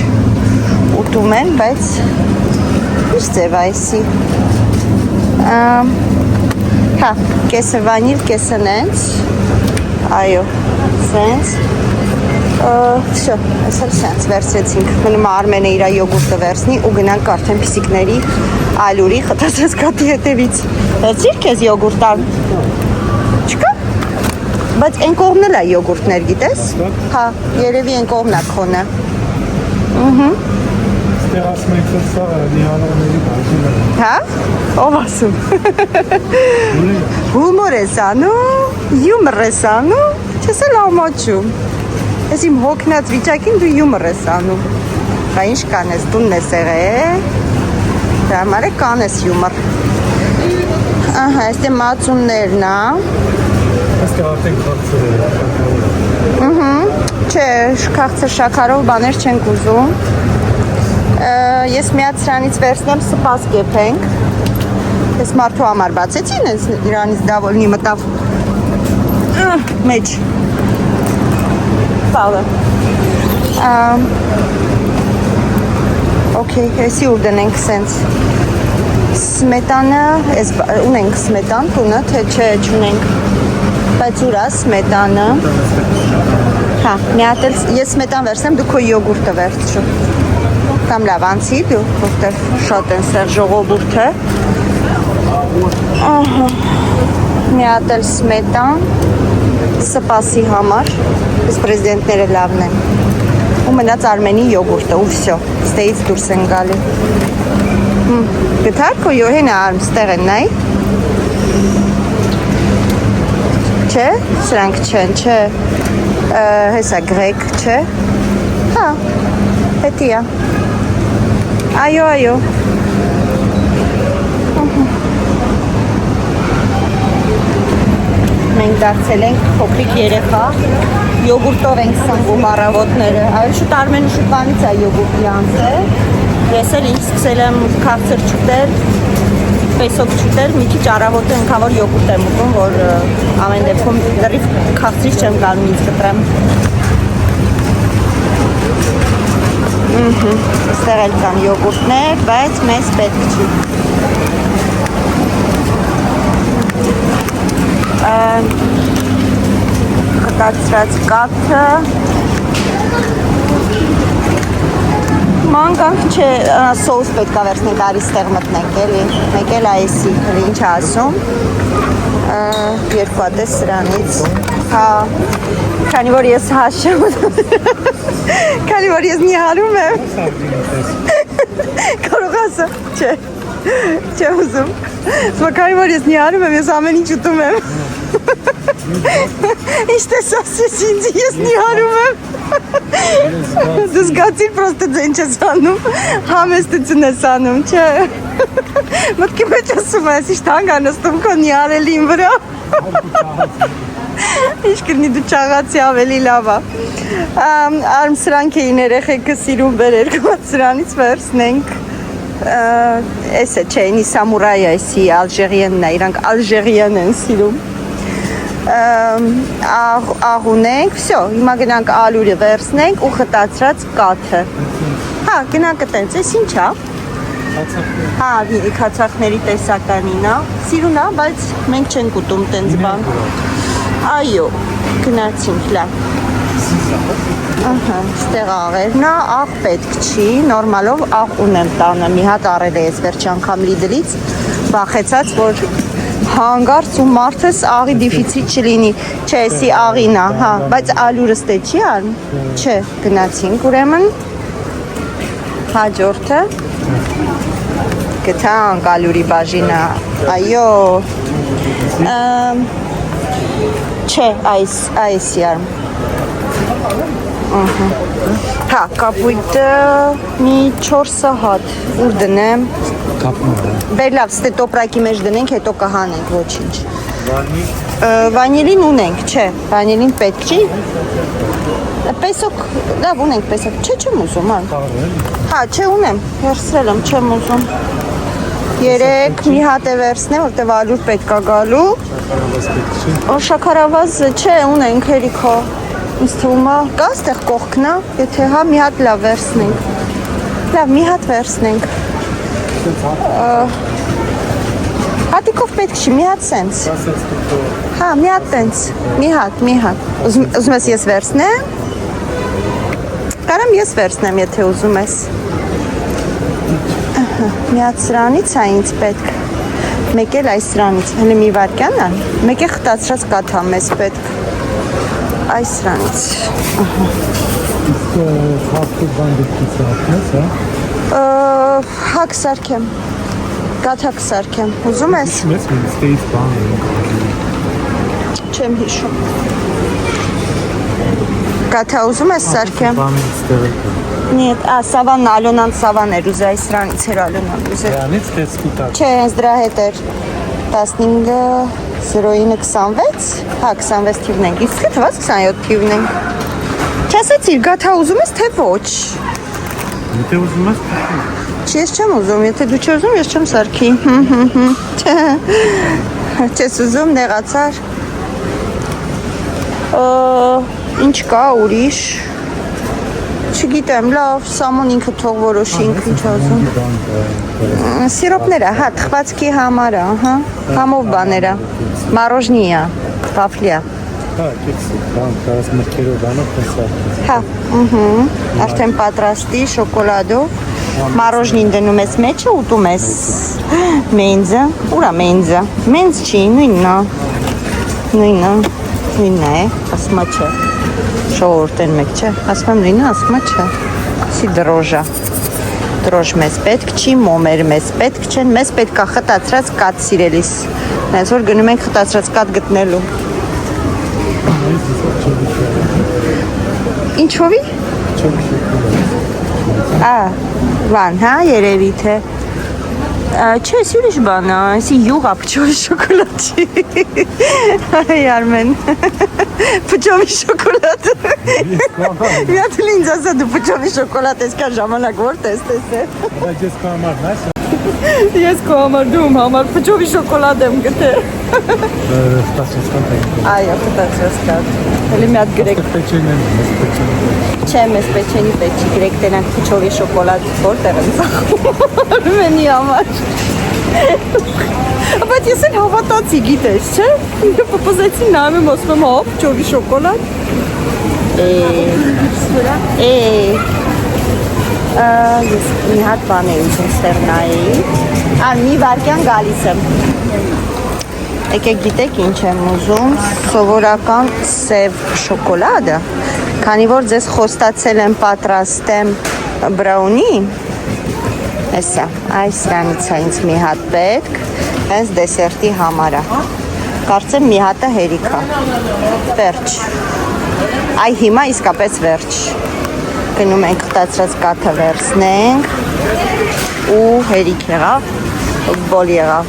ուտում են, բայց ինչ ձև այսի, հա, կեսը վանիլ, կեսը նենց, այո, սենց, շո, այս էլ սենց վերցրեցինք, մնում Արմենը իրա յոգուրտը վերցնի ու գնանք արդեն փիսիկների ալուրի խտացած կատի հետևից, վերցիր քեզ յոգուրտան, չկա, բայց են կողմն էլ է յոգուրտներ գիտես, հա, երևի են կողմն է քոնը, Ստեղ ասում եք սա նիհանողների բաժինը։ Հա? Ով ասում։ Հումոր ես անում, յումոր ես անում, չես էլ ամաչում։ Ես իմ հոգնած վիճակին դու յումոր ես անում։ Բա ինչ կանես, տունն ես եղել։ Դա համար է կանես յումոր։ Ահա, այս դե մածուններն ա։ Այստեղ արդեն քաղցր է։ Չէ, քաղցր շաքարով բաներ չենք ուզում։ Ես միած սրանից վերցնեմ սպաս կեպենք, ես մարդու համար բացեցին, իրանից դավոլնի մտավ մեջ, պալը, okay, եսի ուր դնենք սենց, սմետանը, ունենք սմետան տունը, թե չէ չունենք, բայց ուրա սմետանը, հա, մի հատ էլ, ես սմետան վերցնեմ, դու քո յոգուրտը վերցրու, Կամ լավ անցի դու, որտեղ շատ են սեր ժողովուրդը։ Ահա։ Մի հատ էլ սմետան, սպասի համար, այս պրեզիդենտները լավն են։ Ու մնաց Արմենի յոգուրտը, ու վсё, ստեից դուրս են գալի։ Գտար քո յոհենը արմ ստեղ են նայ։ Չէ, սրանք չեն, չէ, հեսա գրեկ, չէ, հա, հետիա, այո, մենք դարձել ենք փոքրիկ երեխա, յոգուրտով ենք սնվում առավոտները, այլ շուտ Արմենը շուտ բանից է յոգուրտի անցել, ես էլ ինձ սկսել եմ քաղցր չուտել, պեսոք չուտել, մի քիչ առավոտը ընկավոր յոգուրտ եմ ուտում, որ ամեն դեպքում լրիվ քաղցրից չեմ գալու ինձ կտրեմ։ Այստեղ էլ կան յոգուրտներ, բայց մեզ պետք չի։ Խտացրած կաթը, մանգանք չէ, սոուս պետք է վերցնենք արի ստեղ մտնենք էլի, մեկ էլ այսի, ինչ ասում, երկու ատես սրանից, հա, քանի որ ես հաշեմ, քանի որ ես նիհարում եմ, կարող ասա, չէ, չեմ ուզում, քանի որ ես նիհարում եմ, ես ամեն ինչ ուտում եմ, ինչ տեսած ես ինձ, ես նիհարում եմ, դու զգացիր պրոստը ձեն չես անում, համեստություն ես անում, չէ, մտքի մեջ ասում ես, իշտ հանգ անստում քո նիարելին վրա, ինչ կրնի դու ճաղացի ավելի լավա, արմ սրանք էին երեխեքը սիրում բերեր, կոտ սրանից վերցնենք, ես է չէ, ինի սամուրայ այսի ալժերիենն է, իրանք ալժերիեն են սիրում, աղ ունենք, վсё, հիմա գնանք ալուրը վերցնենք ու խտացրած կաթը։ Հա, գնանք տենց, էս ինչ է։ Հա, քացախների տեսականին է։ Սիրուն է, բայց մենք չենք ուտում տենց բան։ Այո, գնացինք, լավ։ Ահա, ստեղ աղերն է, աղ պետք չի, նորմալով աղ ունեմ տանը, մի հատ առել է ես վերջի անգամ Լիդլից, վախեցած, որ հանգարց ու մարդս աղի դիֆիցիտ չլինի, չէ, էսի աղին է, հա, բայց ալուրը ստե չի արմ, չէ, գնացինք ուրեմն, հաջորդը, գտանք ալուրի բաժինը, այո, չէ, այսի արմ, հա, կապույտը մի 4 հատ, ուր դնեմ, բեր լավ, ստե տոպրակի մեջ դնենք, հետո կհանենք, ոչինչ։ Վանիլին ունենք, չէ, վանիլին պետք չի։ Պեսոք, լավ ունենք պեսոք, չէ, չեմ ուզում, ան։ Հա, չէ, ունեմ, վերցրել եմ, չեմ ուզում։ 3 մի հատ է վերցնեմ, որտև ալուր պետք է գալու։ Շաքարավազ, չէ, ունենք, հերիքո։ Ինձ թվում է, կա ստեղ կողքնա, եթե հա, մի հատ լավ վերցնենք։ Լավ, մի հատ վերցնենք։ Հատիկով պետք չի, մի հատ սենց։ Հա, մի հատ տենց, մի հատ։ Ուզում ես ես վերցնեմ։ Կարամ ես վերցնեմ, եթե ուզում ես։ Մի հատ սրանից է ինձ պետք։ Մեկ էլ այս սրանից, հլի մի վարկյան է, մեկ է խտացրած կաթա մեզ պետք։ Այս սրանից։ Իսկ խաղթու բան դեպքից հատնես, հա։ Հա կսարքեմ, կաթա կսարքեմ, ուզում ես։ Մեզ ստեից բան ենք։ Չեմ հիշում։ Կաթա ուզում ես սարքեմ։ Բանից ստեղել։ Нет, սավանն Ալոնան սավան էր ուզել, այս սրանից էր Ալոնան ուզել։ Դրանից տես կուտակ։ Չէ, հենց դրա հետ էր 15-09-26, հա 26 թիվն ենք, իսկ թվաց 27 թիվն ենք։ Չասեցիր, գաթա ուզում ես, թե ոչ։ Եթե ուզում ես, Չի, ես չեմ ուզում, եթե դու չի ուզում, ես չեմ սարքի։ Չես ուզում, նեղացար։ Ինչ կա ուրիշ։ Չգիտեմ, լավ, սամոն ինքը թող որոշինք, ինչ ուզում։ Սիրոպները, հա, թխվածքի համար է, հա, համով բաները, մարոժնիա, վաֆլիա։ հա, կեքսի, բան, կարաս մրկերով բանով տեսարքես։ Հա, արդեն պատրաստի, շոկոլադով, Մարոժնին դնում ես մեջը, ուտում ես մենձը, ուրա մենձը, մենձ չի, նույնը է, ասմա չէ, շողորդ են մեկ չէ, ասմամ նույնը, ասմա չէ, սի դրոժա, դրոժ մեզ պետք չի, մոմեր մեզ պետք չեն, մեզ պետք է խտացրած կատ սիրելիս, նենց որ գնում ենք խտացրած կատ գտնելու։ Ինչովի? Վան, հա, երևի թե։ Չէ, սի ուրիշ բան է, այսի յուղ է փչովի շոկոլադ չի։ Այ Արմեն, փչովի շոկոլադ։ Մի հատ էլ ինձ ասա դու փչովի շոկոլադ այսքան ժամանակ որ տեսես է։ Բայց ես քո համար նայ։ Ես քո համար դու համար փչովի շոկոլադ եմ գտել։ Այո, խտացրած կատ։ Հələ մի հատ գրեք։ Չէ, մեզ պեչենի պետք չի, գրեք տենանք փչովի շոկոլադ որտեղ են ծախում Արմենի համար։ Բայց ես էլ հավատացի, գիտես, չէ։ Պպզեցի նայում եմ, ասում եմ, հա, փչովի շոկոլադ։ Ես մի հատ բան եմ ուզում ստեղ նայեի։ Մի վարկյան գալիս եմ։ Եկեք գիտեք ինչ եմ ուզում, սովորական սև շոկոլադը, քանի որ ձեզ խոստացել եմ պատրաստեմ բրաունի, հեսա, այս սրանից է ինձ մի հատ պետք, հենց դեսերտի համարա, կարծեմ մի հատը հերիք է, վերջ, այ հիմա իսկապես վերջ, գնում ենք խտացրած կաթը վերցնենք, ու հերիք եղավ, բոլ եղավ,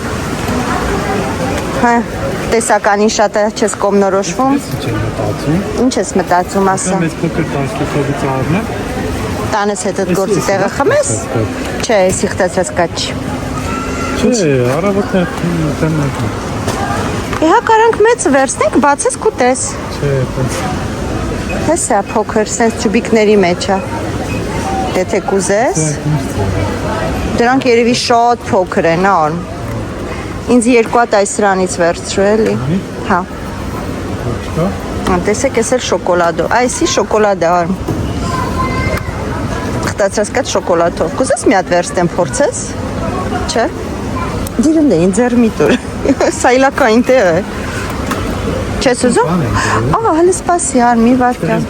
տեսականին շատ չես կոմնորոշվում, ինչ ես մտածում ասա, տանես հետըտ գործի տեղը խմես, չէ, եսի խտացրած կատ չի, չէ, առավոտը տնենք, իհա կարանք մեծ վերցնենք, բացես կուտես, չէ, հեսա փոքր, սենց ճուբիկների մեջ է, եթե կուզես, դրանք երևի շատ փոքր են, արմ, ինձ երկու հատ այս սրանից վերցրու էլի, հա, տեսեք ես էլ շոկոլադո, այսի շոկոլադը արմ, խտացրած կատ շոկոլադով, կուզես մի հատ վերցնեմ փորձես, չէ, դիրն է, ինձ ձեր մի տուր, սայլակային տեղ է, չես ուզում, հələ սպասի արմ, մի վարկյան,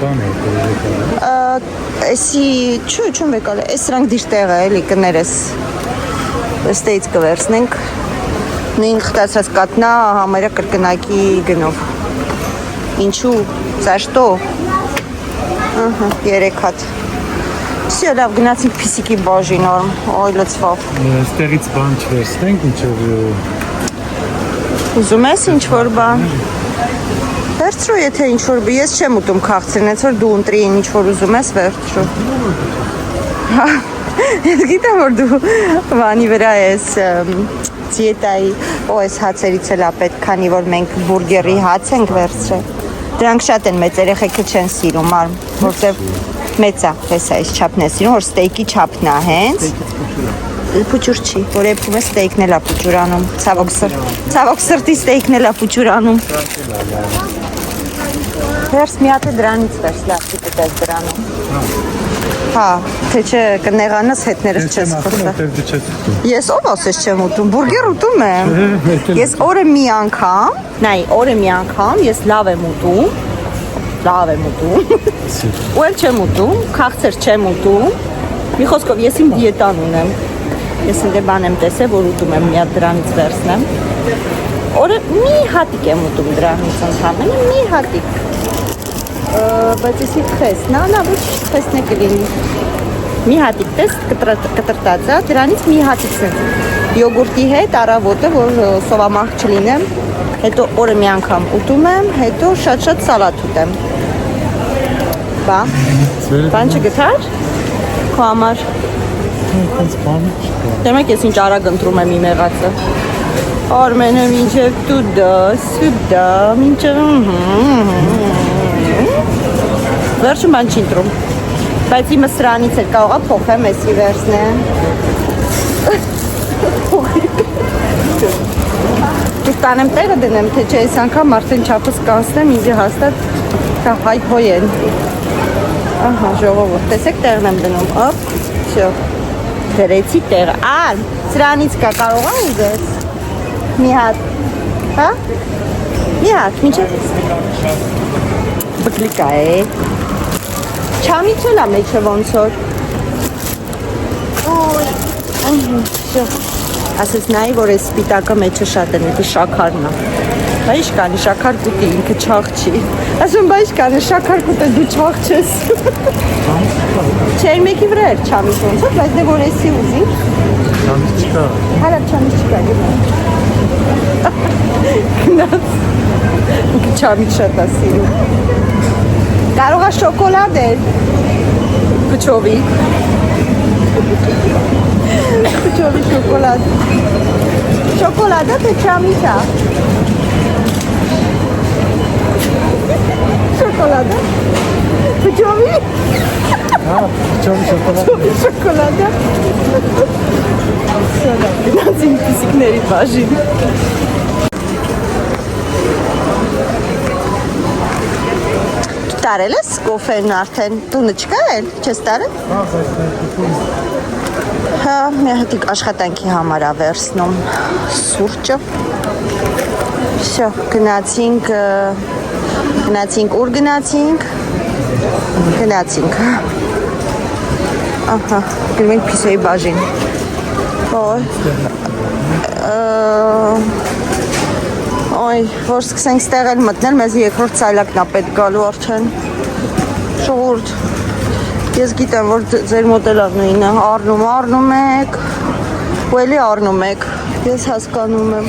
այսի, չում վեկալ է, այս սրանք դիր տեղ է, էլի կներես, ստեից կվերցնենք, նույն խտացած կատնա համարյա կրկնակի գնով, ինչու, ծաշտո, երեք հատ, Всё, լավ, գնացինք փիսիկի բաժին արմ, այ լծվավ, ստեղից բան չվերցնենք, ինչով ուզում ես ինչ-որ բան, վերցրու եթե ինչ-որ, ես չեմ ուտում քաղցրին, ես որ դու ընտրի ինչ-որ ուզում ես վերցրու, ես գիտեմ որ դու վանի վրա ես դիետայի, այս հացերից էլ ապետ, քանի որ մենք բուրգերի հաց ենք վերցրել, դրանք շատ են մեծ երեխեքը չեն սիրում արմ, որտև մեծ է, հեսա այս չապն է սիրում, որ ստեյկի չապն է հենց, պուճուր չի, որ եփում է ստեյքն էլ է պուճուրանում, ցավոք սրտի ստեյքն էլ է պուճուրանում, վերս մի հատ է դրանից վերս, լավ դիտես դրանում, հա, թե չէ կնեղանս հետներս չես խոսա, ես ով ասես չեմ ուտում, բուրգեր ուտում եմ, ես օրը մի անգամ, նայ, օրը մի անգամ, ես լավ եմ ուտում, ու էլ չեմ ուտում, քաղցր չեմ ուտում, մի խոսքով ես իմ դիետան ունեմ, ես ինձ բան եմ տեսել, որ ուտում եմ մի հատ դրանից վերցնեմ, օրը մի հատիկ եմ ուտում դրանից ընդհանրապես, մի հատիկ, բայց եսի խես, նա ոչ խեսն է կլինի, մի հատիկ տես կտրտած է, դրանից մի հատիկս եմ, յոգուրտի հետ առավոտը, որ սովամահ չլինեմ, հետո օրը մի անգամ ուտում եմ, հետո շատ սալատ ուտեմ, բան չգտար, քո համար, դեմեք ես ինչ արագ ընտրում եմ իմ եղածը, Արմենը մինչև տուդա, սուդա, մինչև վերջում բան չի ընտրում, բայց իմը սրանից էլ կարողա փոխեմ, եսի վերցնեմ, Ես տանեմ տեղը դնեմ, թե չէ այս անգամ արդեն չափս կանցնեմ, ինձի հաստատ հայ-հոյ են, ահա ժողովուրդ, տեսեք տեղն եմ դնում, ապ, վсё, Դրեցի տեղը։ Սրանից կա կարող է ուզես։ Մի հատ։ Հա? Մի հատ, մինչև բկլիկա է։ Չամիչ էլ է մեջը ոնց որ։ Ասես նայի, որ այս սպիտակը մեջը շատ են, էդի շաքարն է։ Բայց կանի շաքար կուտի, ինքը չաղ չի։ Ասում բայց կանի շաքար կուտը դու չաղ չես։ Չէր մեկի վրա էր չամիչ ոնց որ, բայց դե որ էսի ուզի։ Չամիչ չկա։ Հարավ չամիչ չկա, գնաց։ Ինքը չամիչ շատ է սիրում։ Կարող է շոկոլադ էր։ Փչովի։ Փչովի շոկոլադ։ Շոկոլադը թե չամիչա։ Շոկոլադը։ Փչովի։ Փչովի շոկոլադ։ Փչովի շոկոլադը։ Սա գնացին ֆիզիկների բաժին։ Տարել ես կոֆեն արդեն, տունը չկա էլ, չես տարել։ Հա, մի հատիկ աշխատանքի համար ա վերցնում սուրճը։ Всё, գնացինք, ուր գնացինք։ Ահա, գնում ենք պիսոյի բաժին։ Ոյ, որ սկսենք ստեղ էլ մտնել, մեզ երկրորդ ծայլակն է պետք գալու արդեն։ Շողուրդ, ես գիտեմ, որ ձեր մոտ էլ նույնը, առնում եք, ու էլի առնում եք, ես հասկանում եմ,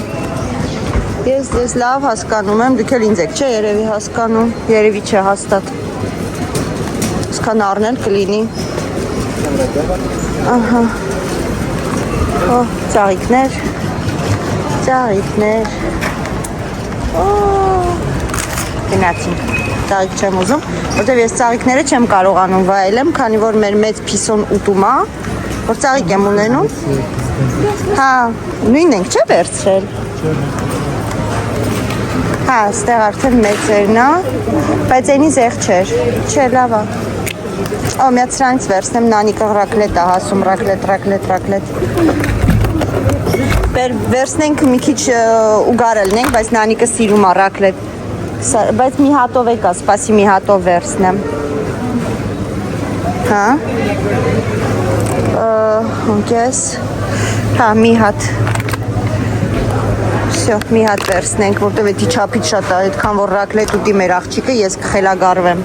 ես լավ հասկանում եմ, դուք էլ ինձ եք, չէ, երևի հասկանում, երևի չէ հաստատ, սկան առնել կլինի, ահա, ծաղիկներ, գնացինք, ծաղիկ չեմ ուզում, որտև ես ծաղիկները չեմ կարողանում վայելեմ, քանի որ մեր մեծ պիսոն ուտում է, որ ծաղիկ եմ ունենում, հա, նույն ենք չէ վերցրել, հա, ստեղ արդեն մեծերն է, բայց ենի զեղ չէր, չէ լավ է, միած սրանից վերցնեմ, նանիկը ռակլետ է հասում, ռակլետ, վերցնենք մի քիչ ուգար ելնենք, բայց նանիկը սիրում է ռակլետ, բայց մի հատով եկա, սպասի մի հատով վերցնեմ, հա, ունկես, հա, մի հատ, всё, մի հատ վերցնենք, որտև էդի չապից շատ է, այդքան որ ռակլետ ուտի մեր աղջիկը, ես կխելագարվեմ,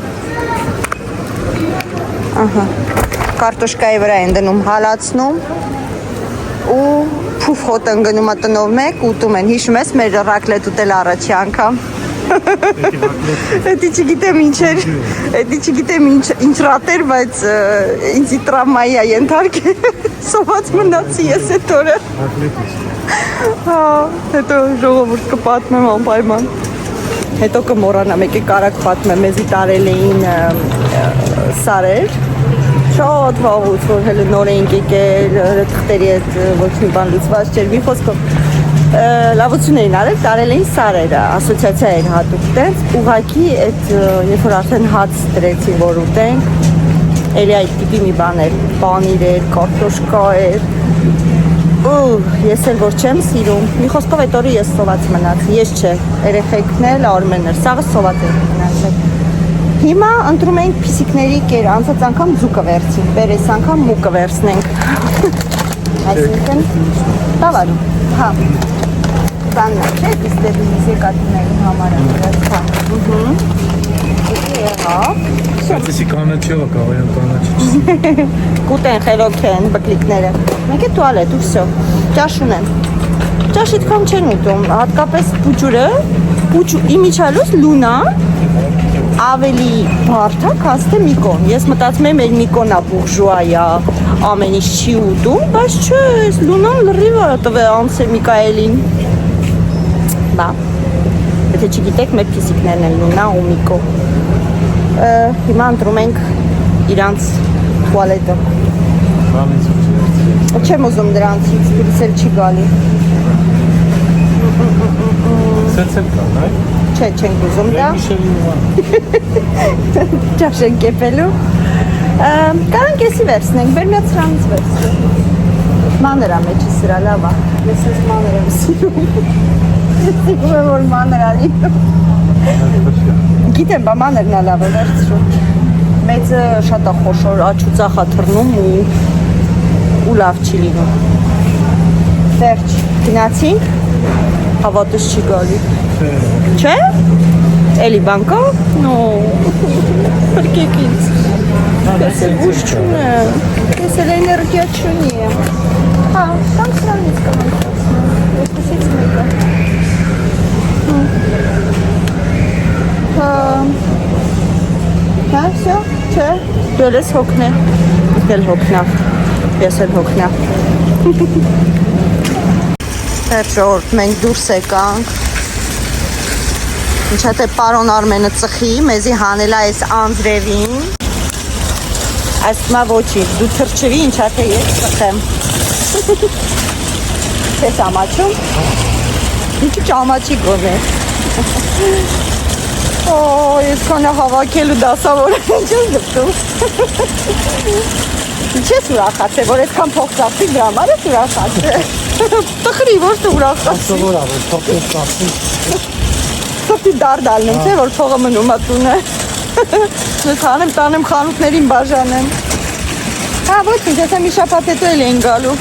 ահա, կարտոշկայի վրա են դնում, հալացնում, ու փուֆ հոտ ընգնում է տնով մեկ, ուտում են, հիշում ես մեր ռակլետ ուտել առաջի անգամ, էդի չգիտեմ ինչ ռատ էր, բայց ինձի տրավմայի է ենթարկել, սոված մնացի ես էդ օրը, հետո ժողովուրդ կպատմեմ անպայման, հետո կմոռանամ, եկեք արագ պատմեմ, մեզի տարել էին սարեր, շատ վաղուց, որ հելը նոր էինք եկել, թղթերի հետ ոչ մի բան լուծված չէր, մի խոսքով լավություն էին արել, տարել էին սարերը, ասոցիացիա էր հատուկ տենց, ուղղակի այդ, երբ որ արդեն հաց դրեցին, որ ուտենք, էլի այդ տիպի մի բան էր, պանիր էր, կարտոշկա էր, ու ես էլ որ չեմ սիրում, մի խոսքով այդ օրը ես սոված մնացի, ես չէ, երեխեքն էլ, Արմենն էր, սաղը սոված էր մնացել։ Հիմա ընտրում ենք փիսիկների կեր, անցած անգամ ձուկը վերցին, բերես անգամ մուկը վերցնենք։ Այսինքն, տավարում, հա, տաննա, չէ, իստերի եկատուների համար անգրացան։ Եղավ։ Սացիսի կանաչիով կաղայան կանաչիչ։ Կուտ են, խելոք են, բկլիկները։ Մենք է տուալետ ու վսյո, ճաշ ունեն։ Ճաշ իտքան չեն ուտում, հատկապես պուջուրը, իմիջալուս լունա, ավելի բարդ է, քան Միկոն։ Ես մտածում եմ, մեր Միկոնա բուրժուայա, ամեն ինչ չի ուտում, բայց չէ, լունան լրիվ է տվել անց է Միկայելին։ Բա, եթե չգիտեք, մեր փիսիկներն են լունա ու Միկո։ Հիմա ընտրում ենք իրանց տուալետը։ Չեմ ուզում դրանցից, դուրս էլ չի գալի։ Սեցել կան, այ։ Չէ, չենք ուզում դա։ Ճաշ ենք կեպելու։ Կարանք եսի վերցնենք, բեր միած սրանից վերցնենք։ Մաներա մեջը սրա լավ է։ Ես ես մաներ եմ սիրում։ Ես սիրում եմ որ մաներ ալի։ Գիտեմ, բա մաներն է լավ է վերցրու։ Մեծը շատ է խոշոր, աչու ծախ է թռնում ու լավ չի լինում։ Վերջ, գնացինք, հավատս չի գալի։ Չէ՞։ Էլի բան կա։ Նո։ Բրկեք ինձ։ Ես էլ ուշ չունեմ, ես էլ էներգիա չունեմ։ Հա, կամ սրանից կմնքացնեմ, երկուսից մեկը։ Հա, վсё, չէ, դու ես հոգն է, ես հոգնա, ես էլ հոգնա։ Վերջորդ, մենք դուրս եկանք։ Ինչա թե պարոն Արմենը ծխի, մեզի հանելա այս անձրևին։ Ասմա ոչինչ, դու թրջվի, ինչա թե ես ծխեմ։ Չես ամաչում։ Ինչի ճամաչի գոն է։ Օ, ես կոնը հավաքելու դասավորը ինչ ես դպտում։ Ինչ ես ուրախացե, որ ետքան փող ծախսի դրա համար ես ուրախացե։ Տխրի, որ դու ուրախացի։ Սովորա, որ փող ես ծախսի։ Սոպի դարդալն եմ, չէ, որ փողը մնում է տունը։ Ես հանեմ, տանեմ խանութներին բաժանեմ։ Հա, ոչինչ, ես մի շաբաթ հետո էլ էին գալու։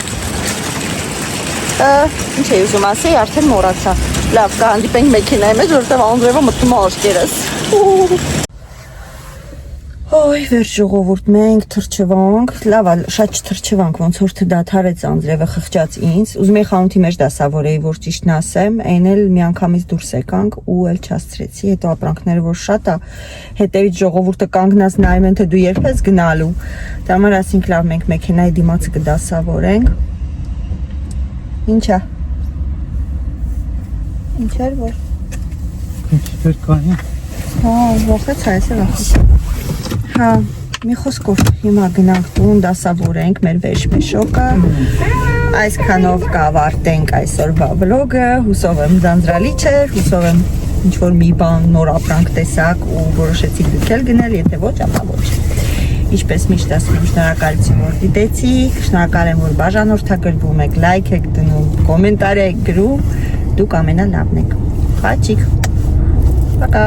Ինչ էի ուզում ասեի, արդեն մոռացա։ Լավ, կհանդիպենք մեքենայի մեջ, որտեղ անձրևը մտնում է աշկերս։ Ոյ, վերջ ժողովուրդ, մենք թրջվանք, լավ, շատ չթրջվանք, ոնց որ դադարեց անձրևը խղճաց ինձ, ուզում էի խանութի մեջ դասավորեի, որ ճիշտն ասեմ, այն էլ միանգամից դուրս եկանք ու էլ չասցրեցի, հետո ապրանքները որ շատ է, հետևից ժողովուրդը կանգնած նայում են, թե դու երբ ես գնալու, դա համար ասինք լավ, մենք մեքենայի դիմացը կդասավորենք, ինչ է, ինչ էր որ, Ինչ վերքանի, հա, ողեց այս է վախից Հա, մի խոսքով հիմա գնանք տուն, դասավորենք մեր վերջմեշոկը, այսքանով կավարտենք այսօրվա վլոգը, հուսով եմ ձանձրալի չէր, հուսով եմ ինչ-որ մի բան նոր ապրանք տեսակ ու որոշեցիք դուք էլ գնել, եթե ոչ, ապա ոչ։ Ինչպես միշտ ասում եմ, շնորհակալություն որ դիտեցիք, շնորհակալ եմ որ բաժանորդագրվում եք, լայք եք դնում, կոմենտար եք գրում, դուք ամենալավն եք։ Խաչիկ։ Пока։